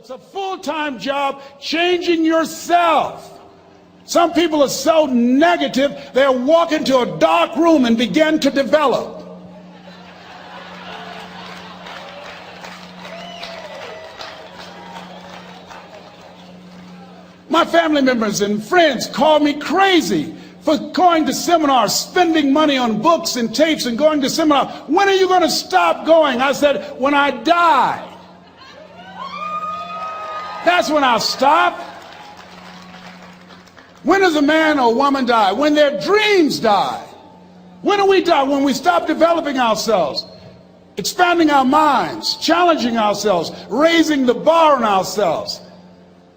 It's a full-time job changing yourself. Some people are so negative, they'll walk into a dark room and begin to develop. My family members and friends call me crazy for going to seminars, spending money on books and tapes and going to seminars. When are you going to stop going? I said, when I die. That's when I'll stop. When does a man or woman die? When their dreams die. When do we die? When we stop developing ourselves, expanding our minds, challenging ourselves, raising the bar on ourselves.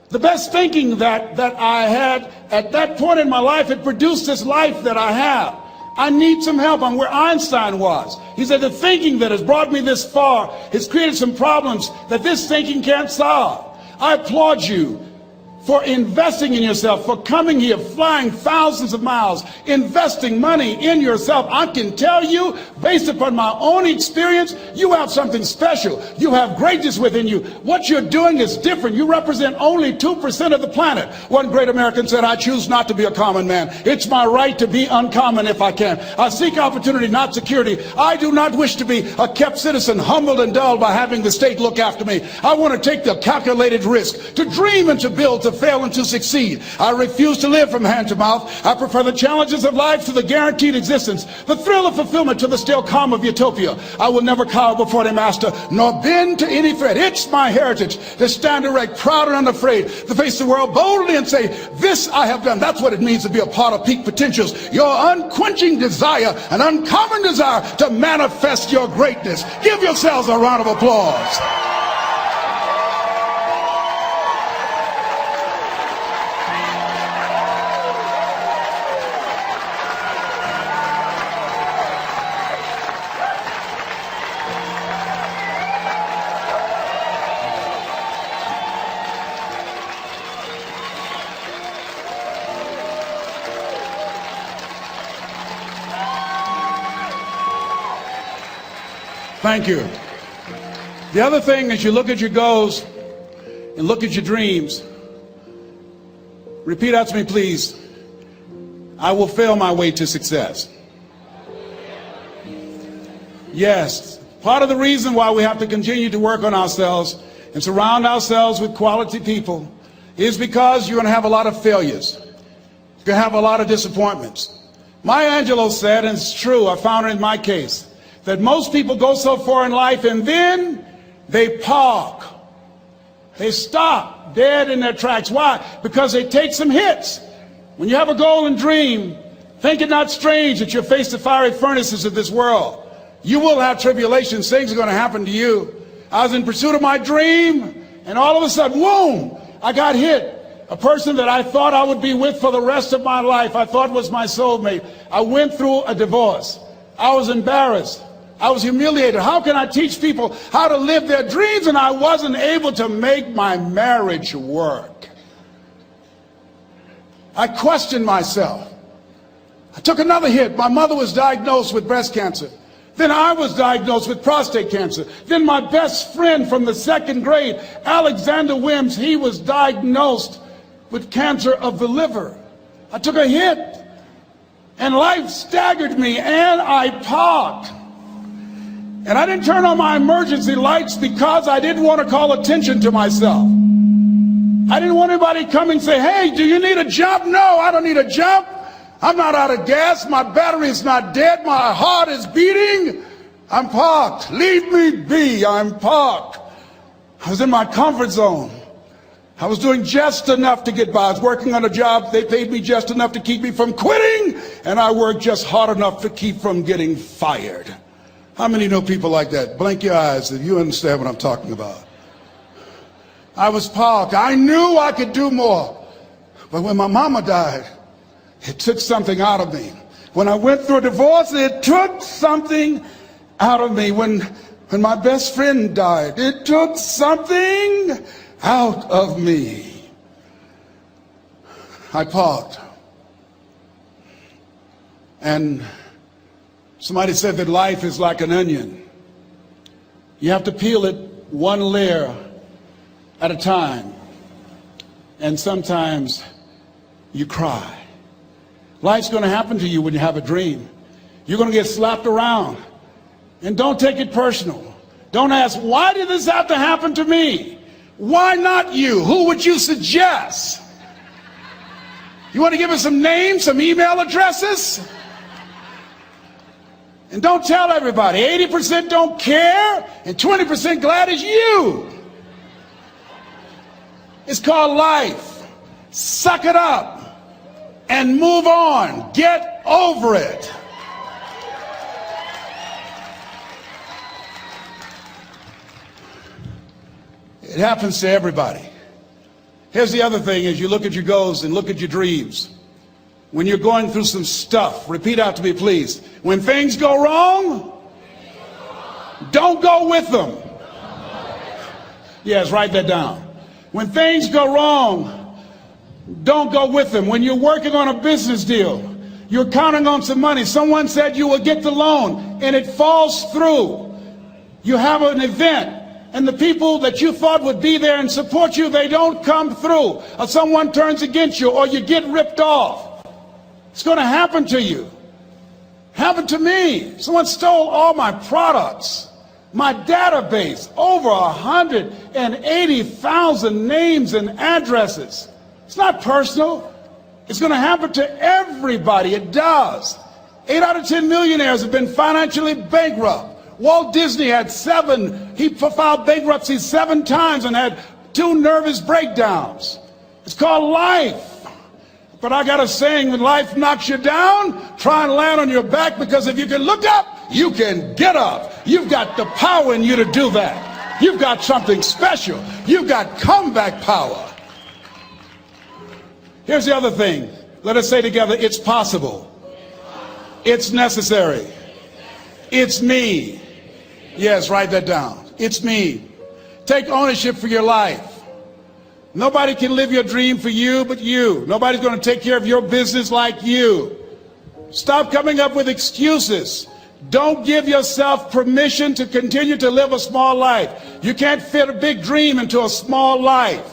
The best thinking that I had at that point in my life, it produced this life that I have. I need some help. I'm where Einstein was. He said the thinking that has brought me this far has created some problems that this thinking can't solve. I applaud you for investing in yourself, for coming here, flying thousands of miles, investing money in yourself. I can tell you, based upon my own experience, you have something special. You have greatness within you. What you're doing is different. You represent only 2% of the planet. One great American said, I choose not to be a common man. It's my right to be uncommon if I can. I seek opportunity, not security. I do not wish to be a kept citizen, humbled and dulled by having the state look after me. I want to take the calculated risk, to dream and to build, to fail and to succeed. I refuse to live from hand to mouth. I prefer the challenges of life to the guaranteed existence, the thrill of fulfillment to the still calm of utopia. I will never cower before the master, nor bend to any threat. It's my heritage to stand erect, proud and unafraid, to face the world boldly and say, this I have done. That's what it means to be a part of Peak Potentials. Your unquenching desire, an uncommon desire to manifest your greatness. Give yourselves a round of applause. Thank you. The other thing is you look at your goals and look at your dreams. Repeat out to me, please. I will fail my way to success. Yes, part of the reason why we have to continue to work on ourselves and surround ourselves with quality people is because you're going to have a lot of failures. You're going to have a lot of disappointments. Maya Angelou said, and it's true, I found it in my case, that most people go so far in life and then they park. They stop dead in their tracks. Why? Because they take some hits. When you have a goal and dream, think it not strange that you'll face the fiery furnaces of this world. You will have tribulations. Things are going to happen to you. I was in pursuit of my dream, and all of a sudden, boom, I got hit. A person that I thought I would be with for the rest of my life, I thought was my soulmate. I went through a divorce. I was embarrassed. I was humiliated. How can I teach people how to live their dreams? And I wasn't able to make my marriage work. I questioned myself. I took another hit. My mother was diagnosed with breast cancer. Then I was diagnosed with prostate cancer. Then my best friend from the second grade, Alexander Wims, he was diagnosed with cancer of the liver. I took a hit, and life staggered me, and I parked. And I didn't turn on my emergency lights because I didn't want to call attention to myself. I didn't want anybody to come and say, hey, do you need a jump? No, I don't need a jump. I'm not out of gas. My battery is not dead. My heart is beating. I'm parked. Leave me be. I'm parked. I was in my comfort zone. I was doing just enough to get by. I was working on a job. They paid me just enough to keep me from quitting. And I worked just hard enough to keep from getting fired. How many know people like that? Blink your eyes if you understand what I'm talking about. I was parked. I knew I could do more. But when my mama died, it took something out of me. When I went through a divorce, it took something out of me. When my best friend died, it took something out of me. I parked. And somebody said that life is like an onion. You have to peel it one layer at a time. And sometimes you cry. Life's going to happen to you when you have a dream. You're going to get slapped around. And don't take it personal. Don't ask, why did this have to happen to me? Why not you? Who would you suggest? You want to give us some names, some email addresses? And don't tell everybody. 80% don't care and 20% glad it's you. It's called life. Suck it up and move on. Get over it. It happens to everybody. Here's the other thing as you look at your goals and look at your dreams. When you're going through some stuff, repeat after me, please. When things go wrong, don't go with them. Yes, write that down. When things go wrong, don't go with them. When you're working on a business deal, you're counting on some money. Someone said you will get the loan and it falls through. You have an event and the people that you thought would be there and support you, they don't come through. Or someone turns against you or you get ripped off. It's going to happen to you. Happened to me. Someone stole all my products, my database, over 180,000 names and addresses. It's not personal. It's going to happen to everybody. It does. 8 out of 10 millionaires have been financially bankrupt. Walt Disney had he filed bankruptcy 7 times and had 2 nervous breakdowns. It's called life. But I got a saying, when life knocks you down, try and land on your back, because if you can look up, you can get up. You've got the power in you to do that. You've got something special. You've got comeback power. Here's the other thing. Let us say together, it's possible. It's necessary. It's me. Yes, write that down. It's me. Take ownership for your life. Nobody can live your dream for you but you. Nobody's going to take care of your business like you. Stop coming up with excuses. Don't give yourself permission to continue to live a small life. You can't fit a big dream into a small life.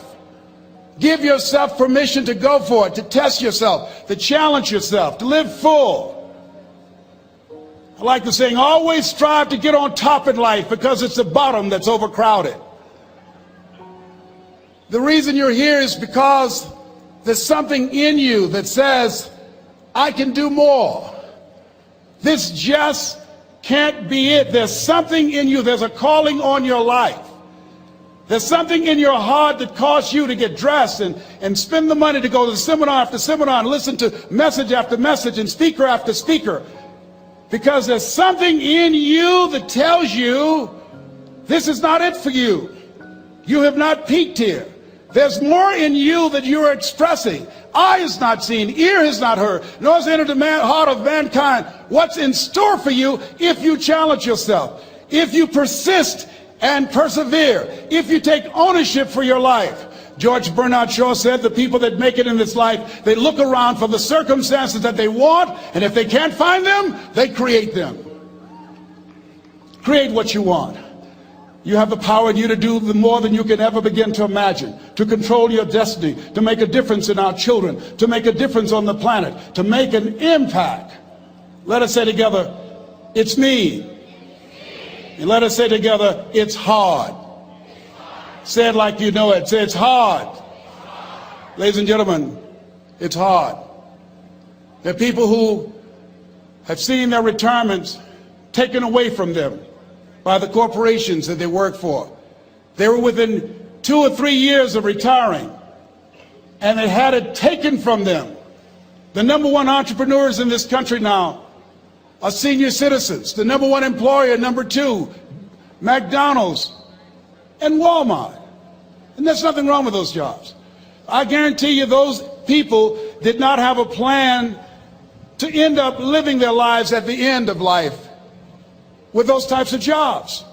Give yourself permission to go for it, to test yourself, to challenge yourself, to live full. I like the saying, always strive to get on top in life, because it's the bottom that's overcrowded. The reason you're here is because there's something in you that says, I can do more. This just can't be it. There's something in you. There's a calling on your life. There's something in your heart that caused you to get dressed and spend the money to go to seminar after seminar and listen to message after message and speaker after speaker. Because there's something in you that tells you this is not it for you. You have not peaked here. There's more in you that you are expressing. Eye has not seen, ear has not heard, nor has entered the heart of mankind what's in store for you if you challenge yourself, if you persist and persevere, if you take ownership for your life. George Bernard Shaw said the people that make it in this life, they look around for the circumstances that they want, and if they can't find them, they create them. Create what you want. You have the power in you to do more than you can ever begin to imagine, to control your destiny, to make a difference in our children, to make a difference on the planet, to make an impact. Let us say together, it's me. And let us say together, it's hard. Say it like you know it. Say it's hard. Ladies and gentlemen, it's hard. There are people who have seen their retirements taken away from them by the corporations that they work for. They were within 2 or 3 years of retiring, and they had it taken from them. The #1 entrepreneurs in this country now are senior citizens. The #1 employer, #2, McDonald's and Walmart. And there's nothing wrong with those jobs. I guarantee you those people did not have a plan to end up living their lives at the end of life with those types of jobs.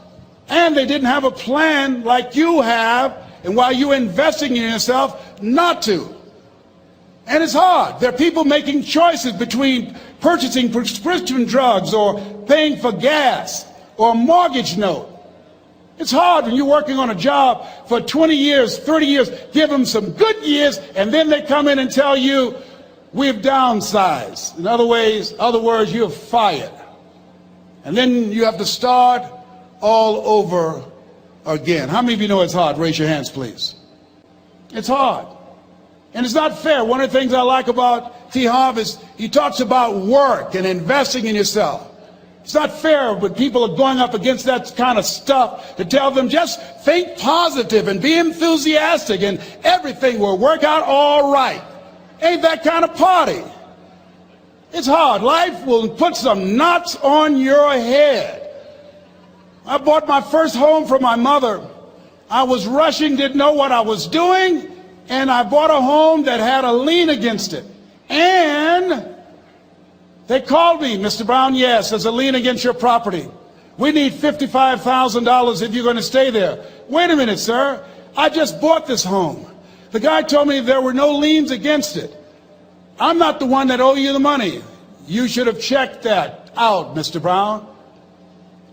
And they didn't have a plan like you have, and while you're investing in yourself, not to. And it's hard. There are people making choices between purchasing prescription drugs or paying for gas or a mortgage note. It's hard when you're working on a job for 20 years, 30 years, give them some good years, and then they come in and tell you, we've downsized. In other words, you're fired. And then you have to start all over again. How many of you know it's hard? Raise your hands, please. It's hard. And it's not fair. One of the things I like about T. Harv is he talks about work and investing in yourself. It's not fair when people are going up against that kind of stuff to tell them just think positive and be enthusiastic and everything will work out all right. Ain't that kind of party. It's hard. Life will put some knots on your head. I bought my first home for my mother. I was rushing, didn't know what I was doing, and I bought a home that had a lien against it. And they called me, Mr. Brown, yes, there's a lien against your property. We need $55,000 if you're going to stay there. Wait a minute, sir. I just bought this home. The guy told me there were no liens against it. I'm not the one that owe you the money. You should have checked that out, Mr. Brown.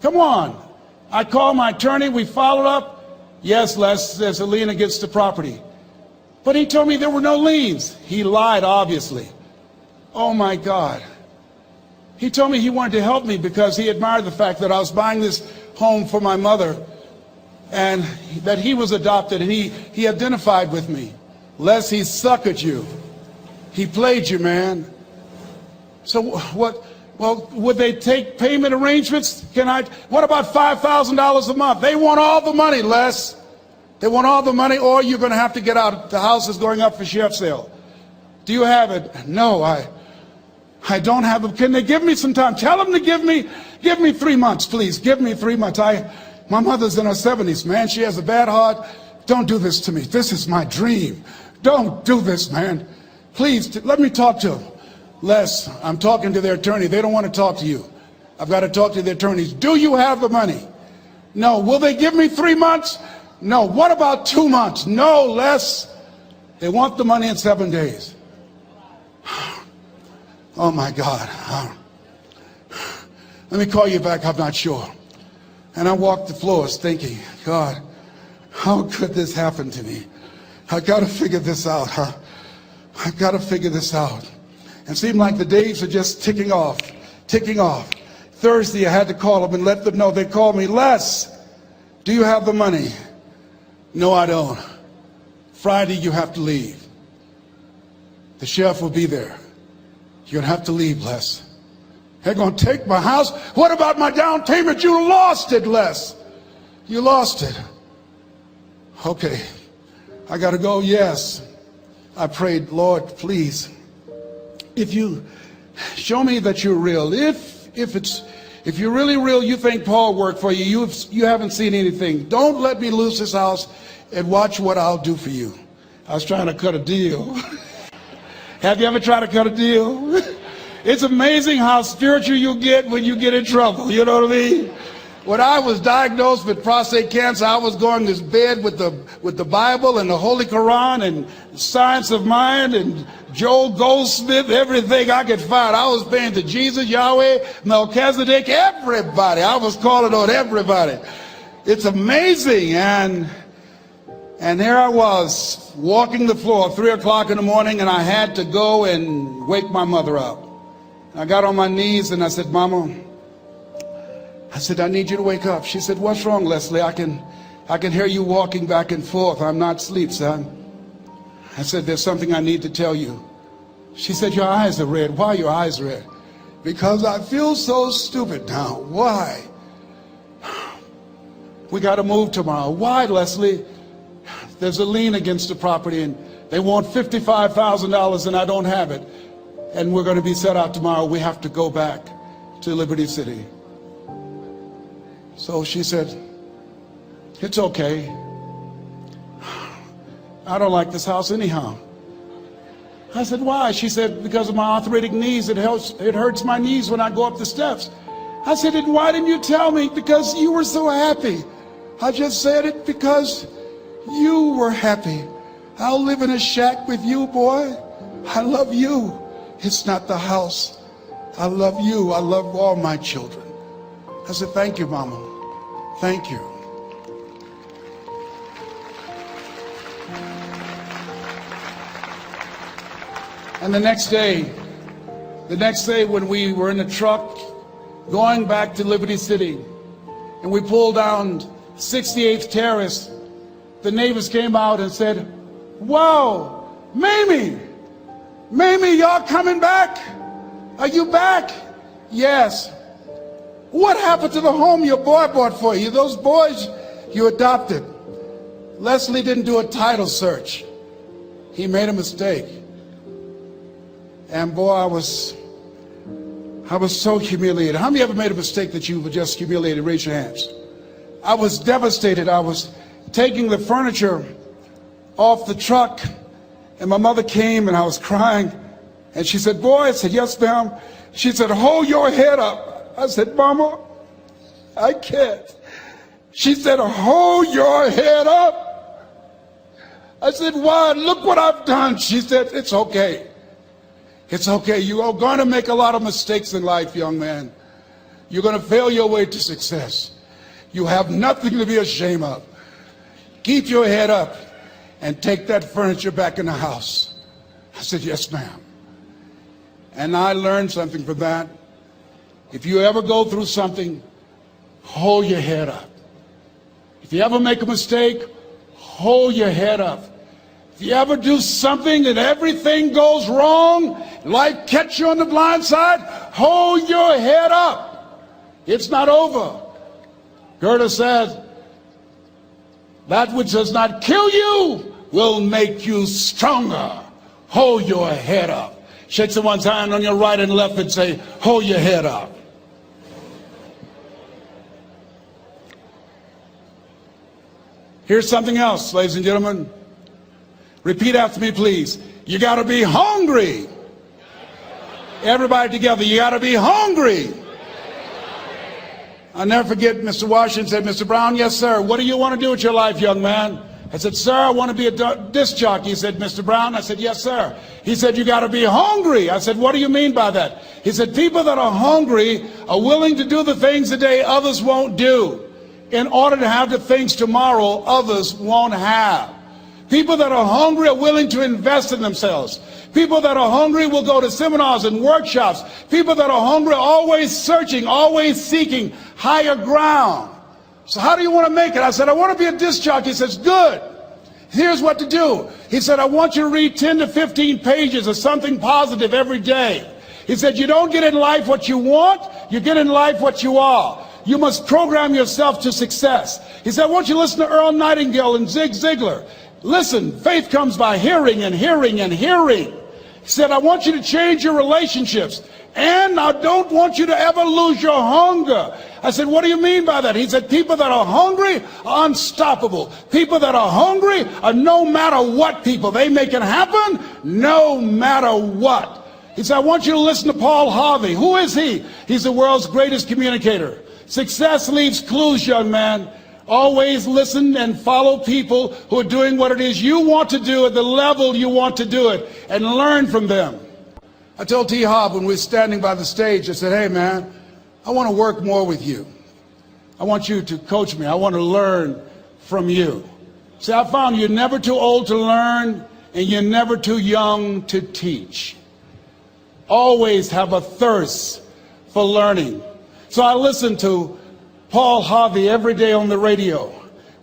Come on. I called my attorney. We followed up. Yes, Les, there's a lien against the property. But he told me there were no liens. He lied, obviously. Oh, my God. He told me he wanted to help me because he admired the fact that I was buying this home for my mother and that he was adopted, and he identified with me. Les, he suckered you. He played you, man. So what? Well, would they take payment arrangements? What about $5,000 a month? They want all the money, Les. They want all the money, or you're going to have to get out. The house is going up for sheriff sale. Do you have it? No, I don't have it. Can they give me some time? Tell them to give me 3 months, please. Give me 3 months. My mother's in her 70s, man. She has a bad heart. Don't do this to me. This is my dream. Don't do this, man. Please, let me talk to them. Les, I'm talking to their attorney. They don't want to talk to you. I've got to talk to the attorneys. Do you have the money? No. Will they give me 3 months? No. What about 2 months? No, Les. They want the money in 7 days. Oh, my God. Let me call you back. I'm not sure. And I walked the floors thinking, God, how could this happen to me? I got to figure this out, huh? I've got to figure this out. It seemed like the days are just ticking off, ticking off. Thursday, I had to call them and let them know. They called me, Les, do you have the money? No, I don't. Friday, you have to leave. The sheriff will be there. You're going to have to leave, Les. They're going to take my house. What about my down payment? You lost it, Les. You lost it. Okay. I got to go. Yes. I prayed, Lord, please, if you show me that you're real, if you're really real, you think Paul worked for you, you haven't seen anything. Don't let me lose this house and watch what I'll do for you. I was trying to cut a deal. Have you ever tried to cut a deal? It's amazing how spiritual you get when you get in trouble. You know what I mean? When I was diagnosed with prostate cancer, I was going to bed with the Bible and the Holy Quran and Science of Mind and Joel Goldsmith, everything I could find. I was praying to Jesus, Yahweh, Melchizedek, everybody. I was calling on everybody. It's amazing. And here I was walking the floor, 3 o'clock in the morning, and I had to go and wake my mother up. I got on my knees and I said, Mama, I said, I need you to wake up. She said, what's wrong, Leslie? I can hear you walking back and forth. I'm not asleep, son. I said, there's something I need to tell you. She said, your eyes are red. Why are your eyes red? Because I feel so stupid now. Why? We got to move tomorrow. Why, Leslie? There's a lien against the property and they want $55,000 and I don't have it. And we're going to be set out tomorrow. We have to go back to Liberty City. So she said, it's okay. I don't like this house anyhow. I said, why? She said, because of my arthritic knees, it hurts my knees when I go up the steps. I said, and why didn't you tell me? Because you were so happy. I just said it because you were happy. I'll live in a shack with you, boy. I love you. It's not the house. I love you. I love all my children. I said, thank you, Mama. Thank you. And the next day when we were in the truck going back to Liberty City, and we pulled down 68th Terrace, the neighbors came out and said, "Wow, Mamie, y'all coming back? Are you back?" "Yes." "What happened to the home your boy bought for you? Those boys you adopted?" Leslie didn't do a title search. He made a mistake. And boy, I was so humiliated. How many ever made a mistake that you were just humiliated? Raise your hands. I was devastated. I was taking the furniture off the truck, and my mother came, and I was crying. And she said, "Boy," I said, "Yes, ma'am." She said, "Hold your head up." I said, "Mama, I can't." She said, "Hold your head up." I said, "Why? Look what I've done." She said, "It's okay. It's okay. You are going to make a lot of mistakes in life, young man. You're going to fail your way to success. You have nothing to be ashamed of. Keep your head up and take that furniture back in the house." I said, "Yes, ma'am." And I learned something from that. If you ever go through something, hold your head up. If you ever make a mistake, hold your head up. If you ever do something and everything goes wrong, life catch you on the blind side, hold your head up. It's not over. Goethe said, "That which does not kill you will make you stronger." Hold your head up. Shake someone's hand on your right and left and say, "Hold your head up." Here's something else, ladies and gentlemen. Repeat after me, please. You got to be hungry. Everybody together, you got to be hungry. I'll never forget Mr. Washington said, "Mr. Brown, yes, sir. What do you want to do with your life, young man?" I said, "Sir, I want to be a disc jockey." He said, "Mr. Brown?" I said, "Yes, sir." He said, "You got to be hungry." I said, "What do you mean by that?" He said, "People that are hungry are willing to do the things today others won't do in order to have the things tomorrow others won't have. People that are hungry are willing to invest in themselves. People that are hungry will go to seminars and workshops. People that are hungry are always searching, always seeking higher ground." So how do you want to make it? I said, "I want to be a disc jockey." He says, "Good. Here's what to do." He said, "I want you to read 10 to 15 pages of something positive every day." He said, "You don't get in life what you want, you get in life what you are. You must program yourself to success." He said, "I want you to listen to Earl Nightingale and Zig Ziglar. Listen, faith comes by hearing and hearing and hearing." He said, "I want you to change your relationships, and I don't want you to ever lose your hunger." I said, "What do you mean by that?" He said, "People that are hungry are unstoppable. People that are hungry are no matter what people. They make it happen no matter what." He said, "I want you to listen to Paul Harvey." Who is he? He's the world's greatest communicator. Success leaves clues, young man. Always listen and follow people who are doing what it is you want to do at the level you want to do it, and learn from them. I told T. Hobb when we were standing by the stage, I said, "Hey man, I want to work more with you. I want you to coach me. I want to learn from you." See, I found you're never too old to learn, and you're never too young to teach. Always have a thirst for learning. So I listened to Paul Harvey every day on the radio.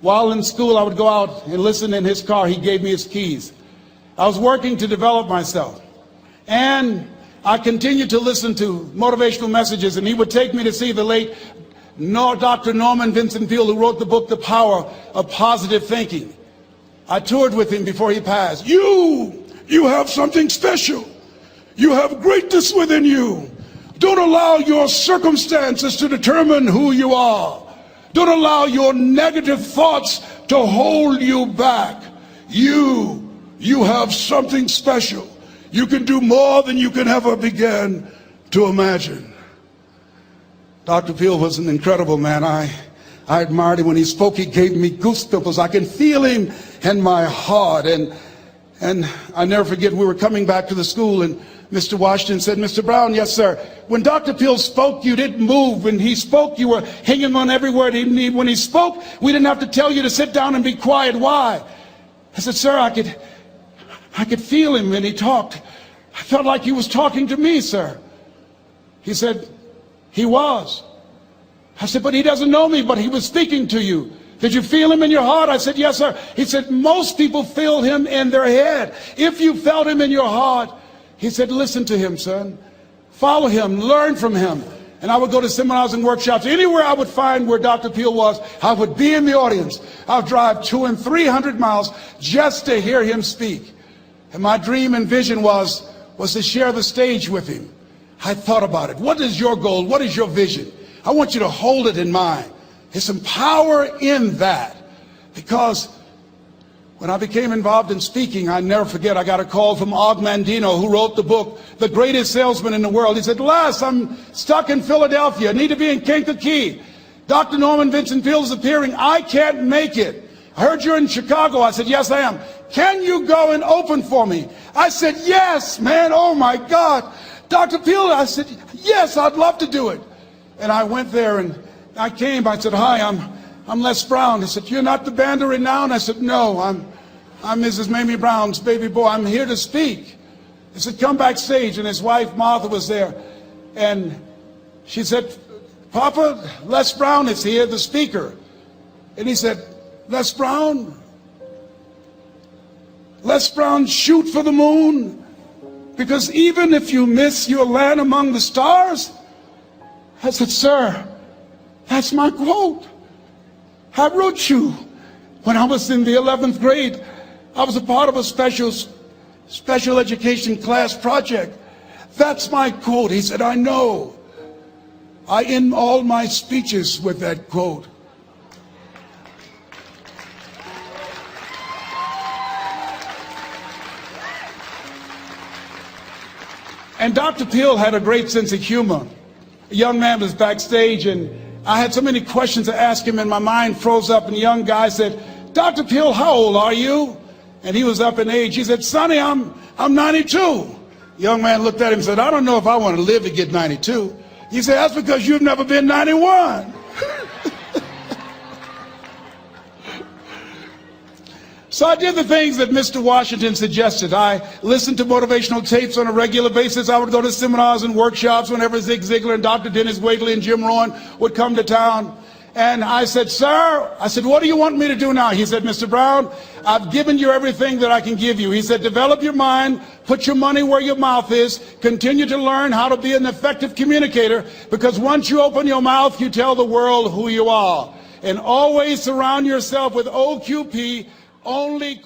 While in school, I would go out and listen in his car. He gave me his keys. I was working to develop myself. And I continued to listen to motivational messages, and he would take me to see the late Dr. Norman Vincent Peale, who wrote the book, The Power of Positive Thinking. I toured with him before he passed. You have something special. You have greatness within you. Don't allow your circumstances to determine who you are. Don't allow your negative thoughts to hold you back. You have something special. You can do more than you can ever begin to imagine. Dr. Peale was an incredible man. I admired him. When he spoke, he gave me goosebumps. I can feel him in my heart. And I never forget, we were coming back to the school, and Mr. Washington said, "Mr. Brown," "Yes, sir." "When Dr. Peale spoke, you didn't move. When he spoke, you were hanging on every word. When he spoke, we didn't have to tell you to sit down and be quiet. Why?" I said, "Sir, I could feel him when he talked. I felt like he was talking to me, sir. He said, he was. I said, but he doesn't know me, but he was speaking to you. Did you feel him in your heart? I said, yes, sir. He said, most people feel him in their head. If you felt him in your heart, he said, listen to him, son. Follow him, learn from him. And I would go to seminars and workshops. Anywhere I would find where Dr. Peale was, I would be in the audience. I would drive 200 and 300 miles just to hear him speak. And my dream and vision was to share the stage with him. I thought about it. What is your goal? What is your vision? I want you to hold it in mind. There's some power in that. Because when I became involved in speaking, I never forget, I got a call from Og Mandino, who wrote the book, The Greatest Salesman in the World. He said, Les, I'm stuck in Philadelphia. I need to be in Kankakee. Dr. Norman Vincent Peale is appearing. I can't make it. I heard you're in Chicago. I said, yes, I am. Can you go and open for me? I said, yes, man. Oh, my God. Dr. Peale, I said, yes, I'd love to do it. And I went there and I came. I said, hi, I'm Les Brown. He said, you're not the band of renown? I said, no, I'm Mrs. Mamie Brown's baby boy. I'm here to speak. He said, come backstage. And his wife, Martha, was there. And she said, Papa, Les Brown is here, the speaker. And he said, Les Brown, shoot for the moon. Because even if you miss, you'll land among the stars. I said, sir, that's my quote. I wrote you when I was in the 11th grade. I was a part of a special education class project. That's my quote. He said, I know. I end all my speeches with that quote. And Dr. Peale had a great sense of humor. A young man was backstage, and I had so many questions to ask him, and my mind froze up, and the young guy said, Dr. Peale, how old are you? And he was up in age. He said, Sonny, I'm 92. The young man looked at him and said, I don't know if I want to live to get 92. He said, that's because you've never been 91. So I did the things that Mr. Washington suggested. I listened to motivational tapes on a regular basis. I would go to seminars and workshops whenever Zig Ziglar and Dr. Dennis Waitley and Jim Rohn would come to town. And I said, sir, what do you want me to do now? He said, Mr. Brown, I've given you everything that I can give you. He said, develop your mind, put your money where your mouth is, continue to learn how to be an effective communicator, because once you open your mouth, you tell the world who you are. And always surround yourself with OQP, only